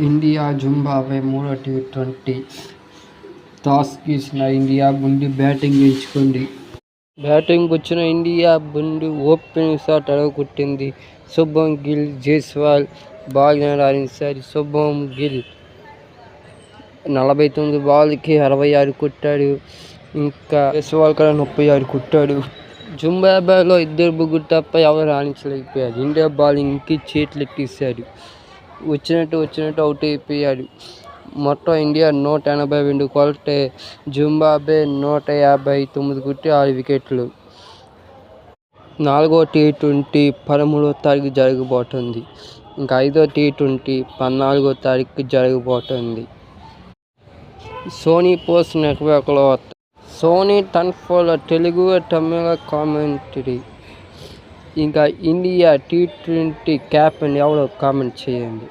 India Zimbabwe మూడో T20 toss గెలిచిన India ముందు బ్యాటింగ్ ఎంచుకుంది. బ్యాటింగ్కు వచ్చిన ఇండియా ముందు ఓపెనింగ్ షాట్ అడగొట్టింది. శుభ్మన్ గిల్, జైస్వాల్ బాగా రాణించారు. శుభ్మన్ గిల్ 49 బాల్కి 66 కొట్టాడు. ఇంకా జైస్వాల్ కూడా 36 కొట్టాడు. జింబాబ్వేలో ఇద్దరు ముగ్గురు తప్ప ఎవరు రాణించలేకపోయారు. ఇండియా బౌలింగ్కి చేతులెత్తేశారు. వచ్చినట్టు అవుట్ అయిపోయాడు. మొత్తం ఇండియా 182 కొడితే జింబాబ్వే 159 కొట్టి 6 వికెట్లు. 4వ టీ20 13వ తారీఖు జరగబోతోంది. ఇంకా 5వ టీ20 14వ తారీఖు జరగబోతోంది. సోనీ పోస్ట్ నెట్వర్క్లో సోనీ టన్4లో తెలుగు తమిళ కామెంటరీ. ఇంకా ఇండియా టీ20 క్యాప్టెన్ ఎవరో కామెంట్ చేయండి.